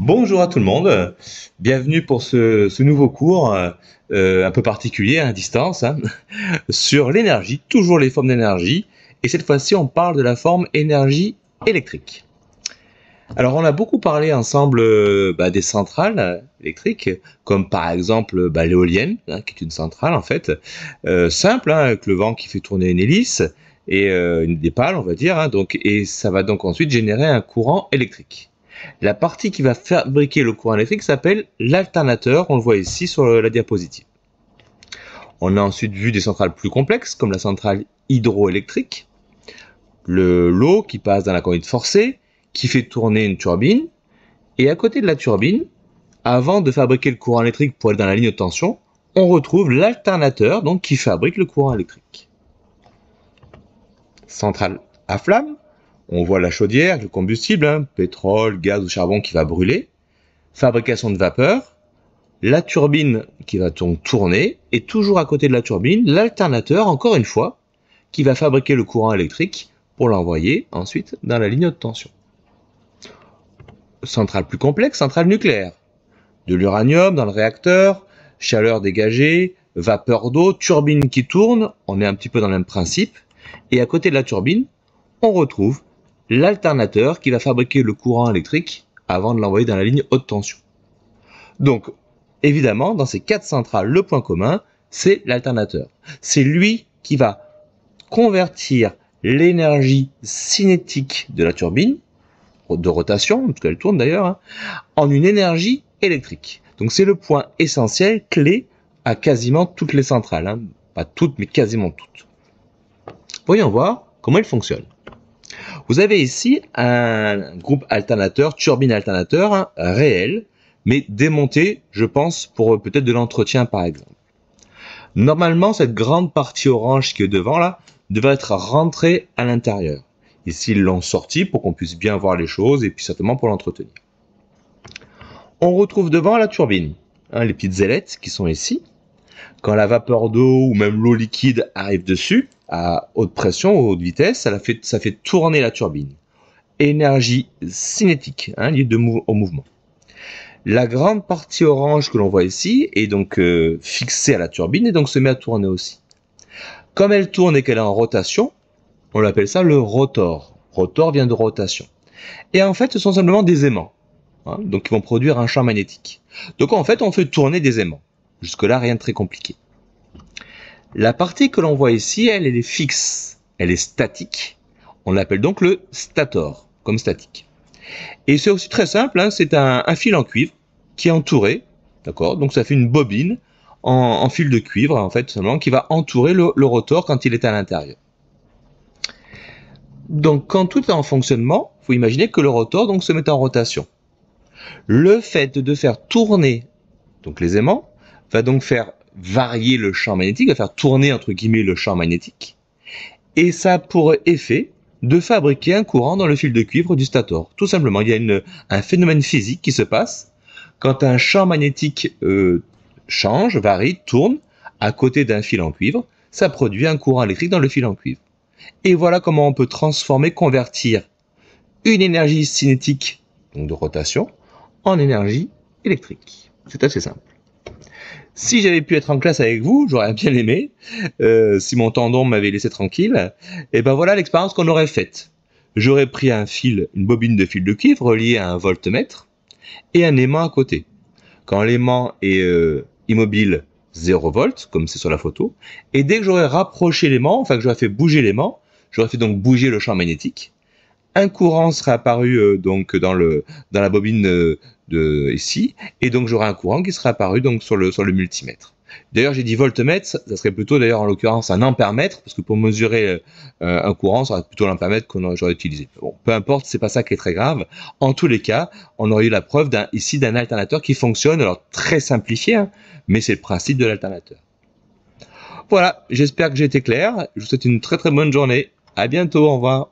Bonjour à tout le monde, bienvenue pour ce nouveau cours un peu particulier à distance sur l'énergie, toujours les formes d'énergie, et cette fois-ci on parle de la forme énergie électrique. Alors on a beaucoup parlé ensemble des centrales électriques, comme par exemple l'éolienne, qui est une centrale en fait, simple, avec le vent qui fait tourner une hélice, et des pales on va dire, et ça va donc ensuite générer un courant électrique. La partie qui va fabriquer le courant électrique s'appelle l'alternateur, on le voit ici sur la diapositive. On a ensuite vu des centrales plus complexes, comme la centrale hydroélectrique, l'eau qui passe dans la conduite forcée, qui fait tourner une turbine, et à côté de la turbine, avant de fabriquer le courant électrique pour aller dans la ligne de tension, on retrouve l'alternateur donc qui fabrique le courant électrique. Centrale à flamme, on voit la chaudière, le combustible, pétrole, gaz ou charbon qui va brûler. Fabrication de vapeur, la turbine qui va donc tourner, et toujours à côté de la turbine, l'alternateur, encore une fois, qui va fabriquer le courant électrique pour l'envoyer ensuite dans la ligne de tension. Centrale plus complexe, centrale nucléaire. De l'uranium dans le réacteur, chaleur dégagée, vapeur d'eau, turbine qui tourne, on est un petit peu dans le même principe. Et à côté de la turbine, on retrouve l'alternateur qui va fabriquer le courant électrique avant de l'envoyer dans la ligne haute tension. Donc, évidemment, dans ces quatre centrales, le point commun, c'est l'alternateur. C'est lui qui va convertir l'énergie cinétique de la turbine, de rotation, parce qu'elle tourne d'ailleurs, en une énergie électrique. Donc c'est le point essentiel, clé, à quasiment toutes les centrales. Pas toutes, mais quasiment toutes. Voyons voir comment il fonctionne. Vous avez ici un groupe alternateur, turbine alternateur, réel, mais démonté, je pense, pour peut-être de l'entretien par exemple. Normalement, cette grande partie orange qui est devant là, devrait être rentrée à l'intérieur. Ici, ils l'ont sorti pour qu'on puisse bien voir les choses et puis certainement pour l'entretenir. On retrouve devant la turbine, les petites ailettes qui sont ici. Quand la vapeur d'eau ou même l'eau liquide arrive dessus, à haute pression, haute vitesse, ça fait tourner la turbine. Énergie cinétique, liée au mouvement. La grande partie orange que l'on voit ici est donc fixée à la turbine et donc se met à tourner aussi. Comme elle tourne et qu'elle est en rotation, on appelle ça le rotor. Rotor vient de rotation. Et en fait, ce sont simplement des aimants, donc qui vont produire un champ magnétique. Donc en fait, on fait tourner des aimants. Jusque-là, rien de très compliqué. La partie que l'on voit ici, elle est fixe, elle est statique. On l'appelle donc le stator, comme statique. Et c'est aussi très simple, c'est un fil en cuivre qui est entouré, d'accord. Donc ça fait une bobine en fil de cuivre, en fait, seulement, qui va entourer le rotor quand il est à l'intérieur. Donc quand tout est en fonctionnement, il faut imaginer que le rotor donc se met en rotation. Le fait de faire tourner donc les aimants va donc faire varier le champ magnétique, va faire tourner entre guillemets le champ magnétique, et ça a pour effet de fabriquer un courant dans le fil de cuivre du stator. Tout simplement, il y a un phénomène physique qui se passe quand un champ magnétique change, varie, tourne à côté d'un fil en cuivre, ça produit un courant électrique dans le fil en cuivre. Et voilà comment on peut transformer, convertir une énergie cinétique, donc de rotation, en énergie électrique. C'est assez simple. Si j'avais pu être en classe avec vous, j'aurais bien aimé, si mon tendon m'avait laissé tranquille, et ben voilà l'expérience qu'on aurait faite. J'aurais pris une bobine de fil de cuivre reliée à un voltmètre, et un aimant à côté. Quand l'aimant est immobile, 0 volts, comme c'est sur la photo, et dès que j'aurais rapproché l'aimant, enfin que j'aurais fait bouger l'aimant, j'aurais fait donc bouger le champ magnétique, un courant serait apparu donc dans la bobine ici, et donc j'aurai un courant qui serait apparu donc sur le multimètre. D'ailleurs, j'ai dit voltmètre, ça serait plutôt d'ailleurs en l'occurrence un ampèremètre, parce que pour mesurer un courant, ça serait plutôt l'ampèremètre qu'on j'aurais utilisé. Bon, peu importe, c'est pas ça qui est très grave. En tous les cas, on aurait eu la preuve ici d'un alternateur qui fonctionne, alors très simplifié, mais c'est le principe de l'alternateur. Voilà, j'espère que j'ai été clair. Je vous souhaite une très très bonne journée. À bientôt, au revoir.